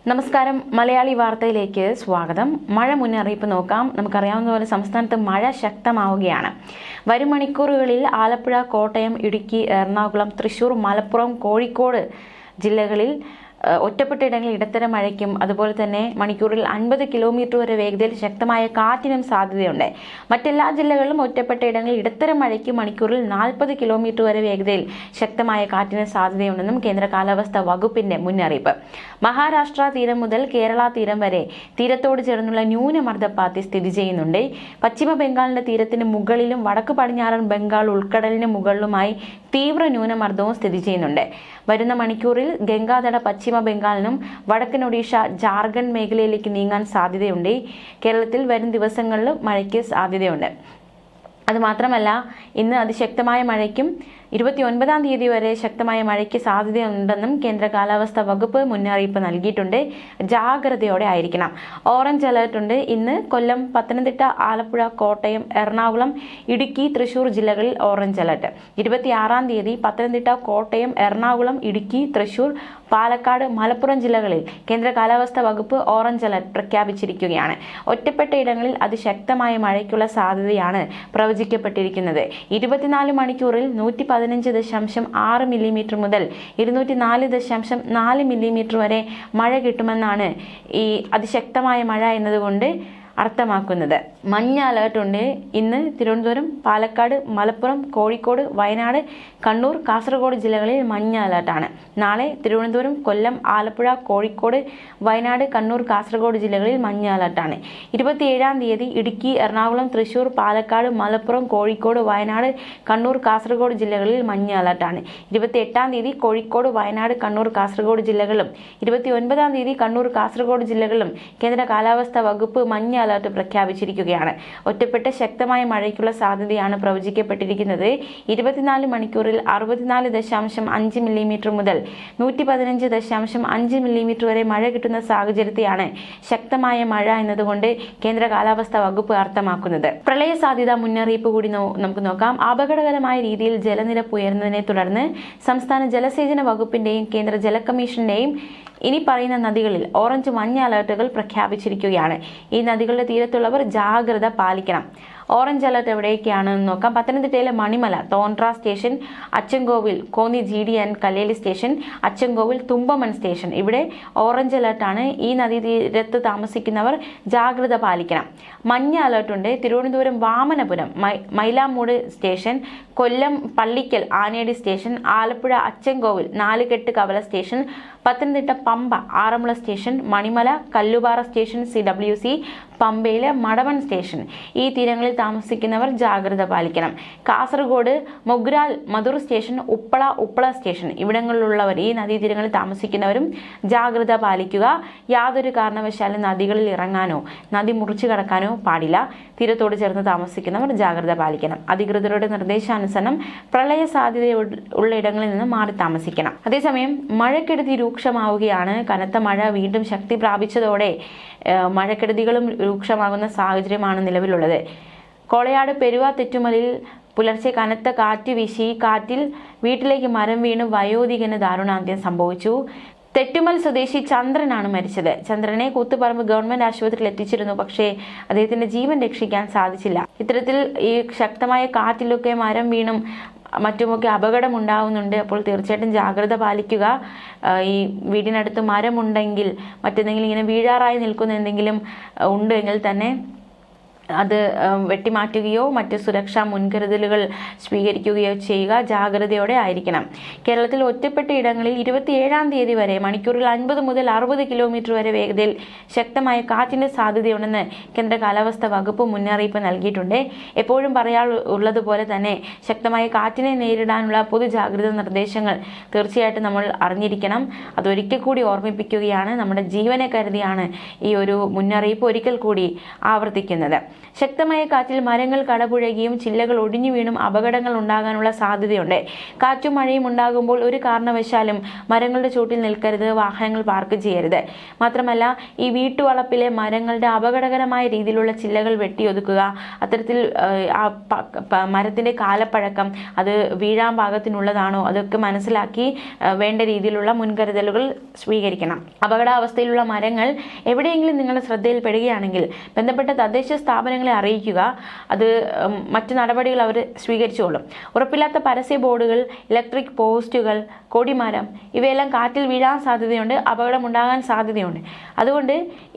നമസ്കാരം. മലയാളി വാർത്തയിലേക്ക് സ്വാഗതം. മഴ മുന്നറിയിപ്പ് നോക്കാം. നമുക്കറിയാവുന്നതുപോലെ സംസ്ഥാനത്ത് മഴ ശക്തമാവുകയാണ്. വരും മണിക്കൂറുകളിൽ ആലപ്പുഴ, കോട്ടയം, ഇടുക്കി, എറണാകുളം, തൃശൂർ, മലപ്പുറം, കോഴിക്കോട് ജില്ലകളിൽ ഒറ്റപ്പെട്ടയിടങ്ങളിൽ ഇടത്തരം മഴയ്ക്കും അതുപോലെ തന്നെ മണിക്കൂറിൽ 50 കിലോമീറ്റർ വരെ വേഗതയിൽ ശക്തമായ കാറ്റിനും സാധ്യതയുണ്ട്. മറ്റെല്ലാ ജില്ലകളിലും ഒറ്റപ്പെട്ടയിടങ്ങളിൽ ഇടത്തരം മഴയ്ക്കും മണിക്കൂറിൽ 40 കിലോമീറ്റർ വരെ വേഗതയിൽ ശക്തമായ കാറ്റിന് സാധ്യതയുണ്ടെന്നും കേന്ദ്ര കാലാവസ്ഥാ വകുപ്പിന്റെ മുന്നറിയിപ്പ്. മഹാരാഷ്ട്ര തീരം മുതൽ കേരള തീരം വരെ തീരത്തോട് ചേർന്നുള്ള ന്യൂനമർദ്ദപാത്തി സ്ഥിതി ചെയ്യുന്നുണ്ട്. പശ്ചിമ ബംഗാളിന്റെ തീരത്തിന് മുകളിലും വടക്ക് പടിഞ്ഞാറൻ ബംഗാൾ ഉൾക്കടലിന് മുകളിലുമായി തീവ്ര ന്യൂനമർദ്ദവും സ്ഥിതി ചെയ്യുന്നുണ്ട്. വരുന്ന മണിക്കൂറിൽ ഗംഗാതട പശ്ചിമ ബംഗാളിനും വടക്കൻ ഒഡീഷ, ജാർഖണ്ഡ് മേഖലയിലേക്ക് നീങ്ങാൻ സാധ്യതയുണ്ട്. കേരളത്തിൽ വരും ദിവസങ്ങളിൽ മഴയ്ക്ക് സാധ്യതയുണ്ട്. അതുമാത്രമല്ല, ഇന്ന് അതിശക്തമായ മഴയ്ക്കും 29-ാം തീയതി വരെ ശക്തമായ മഴയ്ക്ക് സാധ്യതയുണ്ടെന്നും കേന്ദ്ര കാലാവസ്ഥാ വകുപ്പ് മുന്നറിയിപ്പ് നൽകിയിട്ടുണ്ട്. ജാഗ്രതയോടെ ആയിരിക്കണം. ഓറഞ്ച് അലേർട്ട് ഉണ്ട്. ഇന്ന് കൊല്ലം, പത്തനംതിട്ട, ആലപ്പുഴ, കോട്ടയം, എറണാകുളം, ഇടുക്കി, തൃശൂർ ജില്ലകളിൽ ഓറഞ്ച് അലേർട്ട്. 26-ാം തീയതി പത്തനംതിട്ട, കോട്ടയം, എറണാകുളം, ഇടുക്കി, തൃശൂർ, പാലക്കാട്, മലപ്പുറം ജില്ലകളിൽ കേന്ദ്ര കാലാവസ്ഥാ വകുപ്പ് ഓറഞ്ച് അലേർട്ട് പ്രഖ്യാപിച്ചിരിക്കുകയാണ്. ഒറ്റപ്പെട്ട ഇടങ്ങളിൽ അതിശക്തമായ മഴയ്ക്കുള്ള സാധ്യതയാണ് പ്രവചിക്കപ്പെട്ടിരിക്കുന്നത്. 24 മണിക്കൂറിൽ 115.6 മില്ലിമീറ്റർ മുതൽ 204.4 മില്ലിമീറ്റർ വരെ മഴ കിട്ടുമെന്നാണ് ഈ അതിശക്തമായ മഴ എന്നതുകൊണ്ട് അർത്ഥമാക്കുന്നത്. മഞ്ഞ അലേർട്ട് ഉണ്ട്. ഇന്ന് തിരുവനന്തപുരം, പാലക്കാട്, മലപ്പുറം, കോഴിക്കോട്, വയനാട്, കണ്ണൂർ, കാസർഗോഡ് ജില്ലകളിൽ മഞ്ഞ അലേർട്ടാണ്. നാളെ തിരുവനന്തപുരം, കൊല്ലം, ആലപ്പുഴ, കോഴിക്കോട്, വയനാട്, കണ്ണൂർ, കാസർഗോഡ് ജില്ലകളിൽ മഞ്ഞ അലേർട്ടാണ്. 27-ാം തീയതി ഇടുക്കി, എറണാകുളം, തൃശൂർ, പാലക്കാട്, മലപ്പുറം, കോഴിക്കോട്, വയനാട്, കണ്ണൂർ, കാസർഗോഡ് ജില്ലകളിൽ മഞ്ഞ അലേർട്ടാണ്. 28-ാം തീയതി കോഴിക്കോട്, വയനാട്, കണ്ണൂർ, കാസർഗോഡ് ജില്ലകളിലും 29-ാം തീയതി കണ്ണൂർ, കാസർഗോഡ് ജില്ലകളിലും കേന്ദ്ര കാലാവസ്ഥാ വകുപ്പ് മഞ്ഞ അലേർട്ട് പ്രഖ്യാപിച്ചിരിക്കുകയാണ്. ഒറ്റപ്പെട്ട ശക്തമായ മഴയ്ക്കുള്ള സാധ്യതയാണ് പ്രവചിക്കപ്പെട്ടിരിക്കുന്നത്. 24 മണിക്കൂറിൽ 64.5 മില്ലിമീറ്റർ മുതൽ 115.5 മില്ലിമീറ്റർ വരെ മഴ കിട്ടുന്ന സാഹചര്യത്തെയാണ് ശക്തമായ മഴ എന്നതുകൊണ്ട് കേന്ദ്ര കാലാവസ്ഥാ വകുപ്പ് അർത്ഥമാക്കുന്നത്. പ്രളയ സാധ്യതാ മുന്നറിയിപ്പ് കൂടി നമുക്ക് നോക്കാം. അപകടകരമായ രീതിയിൽ ജലനിരപ്പ് ഉയർന്നതിനെ തുടർന്ന് സംസ്ഥാന ജലസേചന വകുപ്പിന്റെയും കേന്ദ്ര ജല കമ്മീഷന്റെയും ഇനി പറയുന്ന നദികളിൽ ഓറഞ്ച്, മഞ്ഞ അലർട്ടുകൾ പ്രഖ്യാപിച്ചിരിക്കുകയാണ്. ഈ നദികളുടെ തീരത്തുള്ളവർ ജാഗ്രത പാലിക്കണം. ഓറഞ്ച് അലർട്ട് എവിടേക്കാണെന്ന് നോക്കാം. പത്തനംതിട്ടയിലെ Manimala, Thondra station, Achankovil, Konni GD and Kalleli station, Achankovil, Thumpamon station, ഇവിടെ ഓറഞ്ച് അലർട്ടാണ്. ഈ നദീതീരത്ത് താമസിക്കുന്നവർ ജാഗ്രത പാലിക്കണം. മഞ്ഞ അലർട്ടുണ്ട്. Thiruvananthapuram Vamanapuram, Mylamoodu station, Kollam Pallikkal, Anedi station, Alappuzha Achankovil, Nalukettu Kavala station, Pathanamthitta Pamba, Aranmula station, Manimala, Kallupara station, CWC, പമ്പയിലെ മടവൺ സ്റ്റേഷൻ. ഈ തീരങ്ങളിൽ താമസിക്കുന്നവർ ജാഗ്രത പാലിക്കണം. കാസർഗോഡ് മൊഗ്രാൽ, മധുർ സ്റ്റേഷൻ, ഉപ്പള സ്റ്റേഷൻ, ഇവിടങ്ങളിലുള്ളവർ, ഈ നദീതീരങ്ങളിൽ താമസിക്കുന്നവരും ജാഗ്രത പാലിക്കുക. യാതൊരു കാരണവശാലും നദികളിൽ ഇറങ്ങാനോ നദി മുറിച്ചു കടക്കാനോ പാടില്ല. തീരത്തോട് ചേർന്ന് താമസിക്കുന്നവർ ജാഗ്രത പാലിക്കണം. അധികൃതരുടെ നിർദ്ദേശാനുസരണം പ്രളയ സാധ്യതയുള്ള ഇടങ്ങളിൽ നിന്ന് മാറി താമസിക്കണം. അതേസമയം മഴക്കെടുതി രൂക്ഷമാവുകയാണ്. കനത്ത മഴ വീണ്ടും ശക്തി പ്രാപിച്ചതോടെ മഴക്കെടുതികളും രൂക്ഷമാകുന്ന സാഹചര്യമാണ് നിലവിലുള്ളത്. കോളയാട് പെരുവ തെറ്റുമലിൽ പുലർച്ചെ കനത്ത കാറ്റ് വീശി. കാറ്റിൽ വീട്ടിലേക്ക് മരം വീണ് വയോധികന് ദാരുണാന്ത്യം സംഭവിച്ചു. തെറ്റുമൽ സ്വദേശി ചന്ദ്രനാണ് മരിച്ചത്. ചന്ദ്രനെ കൂത്തുപറമ്പ് ഗവൺമെന്റ് ആശുപത്രിയിൽ എത്തിച്ചിരുന്നു. പക്ഷേ അദ്ദേഹത്തിന്റെ ജീവൻ രക്ഷിക്കാൻ സാധിച്ചില്ല. ഇത്തരത്തിൽ ഈ ശക്തമായ കാറ്റിലൊക്കെ മരം വീണും മറ്റുമൊക്കെ അപകടം ഉണ്ടാവുന്നുണ്ട്. അപ്പോൾ തീർച്ചയായിട്ടും ജാഗ്രത പാലിക്കുക. ഈ വീടിനടുത്ത് മരമുണ്ടെങ്കിൽ, മറ്റെന്തെങ്കിലും ഇങ്ങനെ വീഴാറായി നിൽക്കുന്ന എന്തെങ്കിലും ഉണ്ടെങ്കിൽ തന്നെ അത് വെട്ടിമാറ്റുകയോ മറ്റ് സുരക്ഷാ മുൻകരുതലുകൾ സ്വീകരിക്കുകയോ ചെയ്യുക. ജാഗ്രതയോടെ ആയിരിക്കണം. കേരളത്തിൽ ഒറ്റപ്പെട്ട ഇടങ്ങളിൽ 27-ാം തീയതി വരെ മണിക്കൂറിൽ 50 മുതൽ 60 കിലോമീറ്റർ വരെ വേഗതയിൽ ശക്തമായ കാറ്റിന് സാധ്യതയുണ്ടെന്ന് കേന്ദ്ര കാലാവസ്ഥാ വകുപ്പ് മുന്നറിയിപ്പ് നൽകിയിട്ടുണ്ട്. എപ്പോഴും പറയാറുള്ളതുപോലെ തന്നെ ശക്തമായ കാറ്റിനെ നേരിടാനുള്ള പൊതുജാഗ്രതാ നിർദ്ദേശങ്ങൾ തീർച്ചയായിട്ടും നമ്മൾ അറിഞ്ഞിരിക്കണം. അതൊരിക്കൽ കൂടി ഓർമ്മിപ്പിക്കുകയാണ്. നമ്മുടെ ജീവനെ കരുതിയാണ് ഈ ഒരു മുന്നറിയിപ്പ് ഒരിക്കൽ കൂടി ആവർത്തിക്കുന്നത്. ശക്തമായ കാറ്റിൽ മരങ്ങൾ കടപുഴകിയും ചില്ലകൾ ഒടിഞ്ഞു വീണും അപകടങ്ങൾ ഉണ്ടാകാനുള്ള സാധ്യതയുണ്ട്. കാറ്റും മഴയും ഉണ്ടാകുമ്പോൾ ഒരു കാരണവശാലും മരങ്ങളുടെ ചുവട്ടിൽ നിൽക്കരുത്, വാഹനങ്ങൾ പാർക്ക് ചെയ്യരുത്. മാത്രമല്ല, ഈ വീട്ടുവളപ്പിലെ മരങ്ങളുടെ അപകടകരമായ രീതിയിലുള്ള ചില്ലകൾ വെട്ടിയൊതുക്കുക. അത്തരത്തിൽ മരത്തിന്റെ കാലപ്പഴക്കം, അത് വീഴാൻ പാകത്തിനുള്ളതാണോ, അതൊക്കെ മനസ്സിലാക്കി വേണ്ട രീതിയിലുള്ള മുൻകരുതലുകൾ സ്വീകരിക്കണം. അപകടാവസ്ഥയിലുള്ള മരങ്ങൾ എവിടെയെങ്കിലും നിങ്ങളുടെ ശ്രദ്ധയിൽപ്പെടുകയാണെങ്കിൽ ബന്ധപ്പെട്ട തദ്ദേശ സ്ഥാപനങ്ങളെ അറിയിക്കുക. അത് മറ്റു നടപടികൾ അവർ സ്വീകരിച്ചോളും. ഉറപ്പില്ലാത്ത പരസ്യ ബോർഡുകൾ, ഇലക്ട്രിക് പോസ്റ്റുകൾ, കൊടിമരം ഇവയെല്ലാം കാറ്റിൽ വീഴാൻ സാധ്യതയുണ്ട്, അപകടമുണ്ടാകാൻ സാധ്യതയുണ്ട്. അതുകൊണ്ട്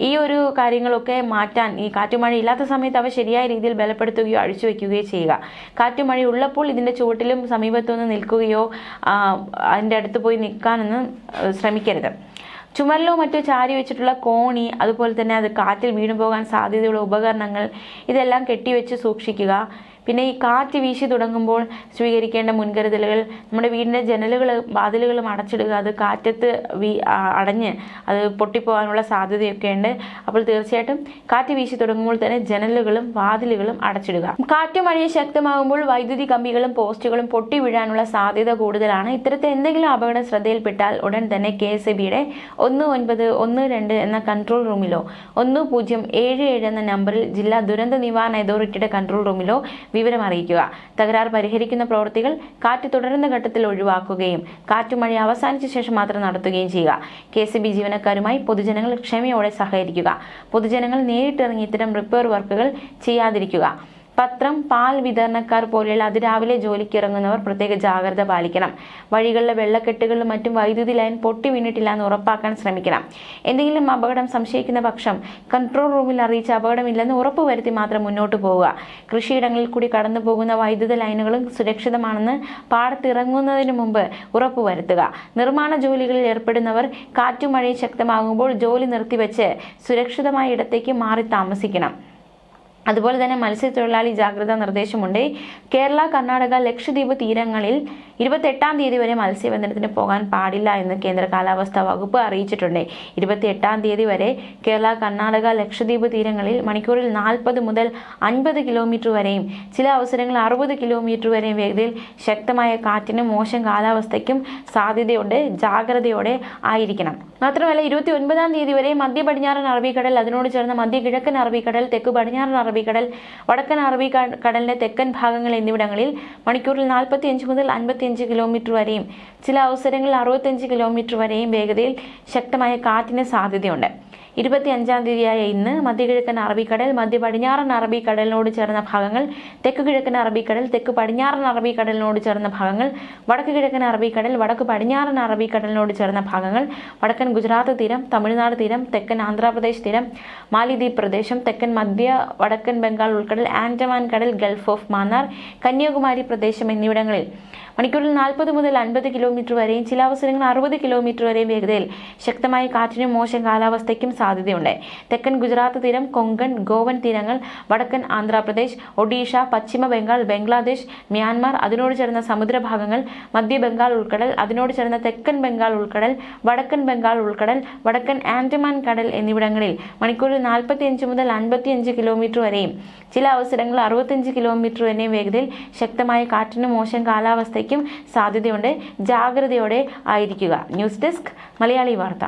ഈ ഒരു കാര്യങ്ങളൊക്കെ മാറ്റാൻ, ഈ കാറ്റുമഴ ഇല്ലാത്ത സമയത്ത് അവ ശരിയായ രീതിയിൽ ബലപ്പെടുത്തുകയോ അഴിച്ചു വയ്ക്കുകയോ ചെയ്യുക. കാറ്റുമഴ ഉള്ളപ്പോൾ ഇതിൻ്റെ ചുവട്ടിലും സമീപത്തൊന്ന് നിൽക്കുകയോ അതിൻ്റെ അടുത്ത് പോയി നിൽക്കാനൊന്നും ശ്രമിക്കരുത്. ചുമരിലോ മറ്റോ ചാരി വെച്ചിട്ടുള്ള കോണി, അതുപോലെ തന്നെ അത് കാറ്റിൽ വീണു പോകാൻ സാധ്യതയുള്ള ഉപകരണങ്ങൾ ഇതെല്ലാം കെട്ടിവെച്ച് സൂക്ഷിക്കുക. പിന്നെ ഈ കാറ്റ് വീശി തുടങ്ങുമ്പോൾ സ്വീകരിക്കേണ്ട മുൻകരുതലുകൾ, നമ്മുടെ വീടിൻ്റെ ജനലുകളും വാതിലുകളും അടച്ചിടുക. അത് കാറ്റത്ത് അടഞ്ഞ് അത് പൊട്ടിപ്പോകാനുള്ള സാധ്യതയൊക്കെ ഉണ്ട്. അപ്പോൾ തീർച്ചയായിട്ടും കാറ്റ് വീശി തുടങ്ങുമ്പോൾ തന്നെ ജനലുകളും വാതിലുകളും അടച്ചിടുക. കാറ്റും മഴയും ശക്തമാകുമ്പോൾ വൈദ്യുതി കമ്പികളും പോസ്റ്റുകളും പൊട്ടി വീഴാനുള്ള സാധ്യത കൂടുതലാണ്. ഇത്തരത്തിൽ എന്തെങ്കിലും അപകടം ശ്രദ്ധയിൽപ്പെട്ടാൽ ഉടൻ തന്നെ KSEBയുടെ 1912 എന്ന കൺട്രോൾ റൂമിലോ 1077 എന്ന നമ്പറിൽ ജില്ലാ ദുരന്ത നിവാരണ അതോറിറ്റിയുടെ കൺട്രോൾ റൂമിലോ വിവരം അറിയിക്കുക. തകരാർ പരിഹരിക്കുന്ന പ്രവൃത്തികൾ കാറ്റ് തുടരുന്ന ഘട്ടത്തിൽ ഒഴിവാക്കുകയും കാറ്റുമഴ അവസാനിച്ച ശേഷം മാത്രം നടത്തുകയും ചെയ്യുക. KSEB ജീവനക്കാരുമായി പൊതുജനങ്ങൾ ക്ഷമയോടെ സഹകരിക്കുക. പൊതുജനങ്ങൾ നേരിട്ടിറങ്ങി ഇത്തരം റിപ്പയർ വർക്കുകൾ ചെയ്യാതിരിക്കുക. പത്രം, പാൽ വിതരണക്കാർ പോലെയുള്ള അതിരാവിലെ ജോലിക്ക് ഇറങ്ങുന്നവർ പ്രത്യേക ജാഗ്രത പാലിക്കണം. വഴികളിലെ വെള്ളക്കെട്ടുകളിലും മറ്റും വൈദ്യുതി ലൈൻ പൊട്ടി വീണിട്ടില്ല എന്ന് ഉറപ്പാക്കാൻ ശ്രമിക്കണം. എന്തെങ്കിലും അപകടം സംശയിക്കുന്ന പക്ഷം കൺട്രോൾ റൂമിൽ അറിയിച്ച് അപകടമില്ലെന്ന് ഉറപ്പുവരുത്തി മാത്രം മുന്നോട്ട് പോവുക. കൃഷിയിടങ്ങളിൽ കൂടി കടന്നു പോകുന്ന വൈദ്യുത ലൈനുകളും സുരക്ഷിതമാണെന്ന് പാടത്തിറങ്ങുന്നതിന് മുമ്പ് ഉറപ്പുവരുത്തുക. നിർമ്മാണ ജോലികളിൽ ഏർപ്പെടുന്നവർ കാറ്റും മഴയും ശക്തമാകുമ്പോൾ ജോലി നിർത്തിവെച്ച് സുരക്ഷിതമായ ഇടത്തേക്ക് മാറി താമസിക്കണം. അതുപോലെ തന്നെ മത്സ്യത്തൊഴിലാളി ജാഗ്രതാ നിർദ്ദേശമുണ്ട്. കേരള, കർണാടക, ലക്ഷദ്വീപ് തീരങ്ങളിൽ 28-ാം തീയതി വരെ മത്സ്യബന്ധനത്തിന് പോകാൻ പാടില്ല എന്ന് കേന്ദ്ര കാലാവസ്ഥാ വകുപ്പ് അറിയിച്ചിട്ടുണ്ട്. 28-ാം തീയതി വരെ കേരള, കർണാടക, ലക്ഷദ്വീപ് തീരങ്ങളിൽ മണിക്കൂറിൽ 40 മുതൽ 50 കിലോമീറ്റർ വരെയും ചില അവസരങ്ങളിൽ 60 കിലോമീറ്റർ വരെയും വേഗതയിൽ ശക്തമായ കാറ്റിനും മോശം കാലാവസ്ഥയ്ക്കും സാധ്യതയുണ്ട്. ജാഗ്രതയോടെ ആയിരിക്കണം. മാത്രമല്ല, 29-ാം തീയതി വരെ മധ്യ പടിഞ്ഞാറൻ അറബിക്കടൽ, അതിനോട് ചേർന്ന മധ്യ കിഴക്കൻ അറബിക്കടൽ, തെക്ക് പടിഞ്ഞാറൻ അറബിക്കടൽ, വടക്കൻ അറബിക്കടലിന്റെ തെക്കൻ ഭാഗങ്ങൾ എന്നിവിടങ്ങളിൽ മണിക്കൂറിൽ 45 മുതൽ 55 കിലോമീറ്റർ വരെയും ചില അവസരങ്ങളിൽ 65 കിലോമീറ്റർ വരെയും വേഗതയിൽ ശക്തമായ കാറ്റിന് സാധ്യതയുണ്ട്. 25-ാം തീയതിയായ ഇന്ന് മധ്യകിഴക്കൻ അറബിക്കടൽ, മധ്യ പടിഞ്ഞാറൻ അറബിക്കടലിനോട് ചേർന്ന ഭാഗങ്ങൾ, തെക്ക് കിഴക്കൻ അറബിക്കടൽ, തെക്ക് പടിഞ്ഞാറൻ അറബിക്കടലിനോട് ചേർന്ന ഭാഗങ്ങൾ, വടക്ക് കിഴക്കൻ അറബിക്കടൽ, വടക്ക് പടിഞ്ഞാറൻ അറബിക്കടലിനോട് ചേർന്ന ഭാഗങ്ങൾ, വടക്കൻ ഗുജറാത്ത് തീരം, തമിഴ്നാട് തീരം, തെക്കൻ ആന്ധ്രാപ്രദേശ് തീരം, മാലിദ്വീപ് പ്രദേശം, തെക്കൻ മധ്യ വടക്കൻ ബംഗാൾ ഉൾക്കടൽ, ആൻഡമാൻ കടൽ, ഗൾഫ് ഓഫ് മാന്നാർ, കന്യാകുമാരി പ്രദേശം എന്നിവിടങ്ങളിൽ മണിക്കൂറിൽ 40 മുതൽ 50 കിലോമീറ്റർ വരെയും ചില അവസരങ്ങളിൽ 60 കിലോമീറ്റർ വരെയും വേഗതയിൽ ശക്തമായ കാറ്റിനും മോശം കാലാവസ്ഥയ്ക്കും സാധ്യതയുണ്ട്. തെക്കൻ ഗുജറാത്ത് തീരം, കൊങ്കൺ, ഗോവൻ തീരങ്ങൾ, വടക്കൻ ആന്ധ്രാപ്രദേശ്, ഒഡീഷ, പശ്ചിമ ബംഗാൾ, ബംഗ്ലാദേശ്, മ്യാൻമാർ, അതിനോട് ചേർന്ന സമുദ്രഭാഗങ്ങൾ, മധ്യ ബംഗാൾ ഉൾക്കടൽ, അതിനോട് ചേർന്ന തെക്കൻ ബംഗാൾ ഉൾക്കടൽ, വടക്കൻ ബംഗാൾ ഉൾക്കടൽ, വടക്കൻ ആൻഡമാൻ കടൽ എന്നിവിടങ്ങളിൽ മണിക്കൂറിൽ 45 മുതൽ 55 കിലോമീറ്റർ വരെയും ചില അവസരങ്ങളിൽ 65 കിലോമീറ്റർ വരെയും വേഗതയിൽ ശക്തമായ കാറ്റിനും മോശം കാലാവസ്ഥയ്ക്കും സാധ്യതയുണ്ട്. ജാഗ്രതയോടെ ആയിരിക്കുക. ന്യൂസ് ഡെസ്ക് മലയാളി വാർത്ത.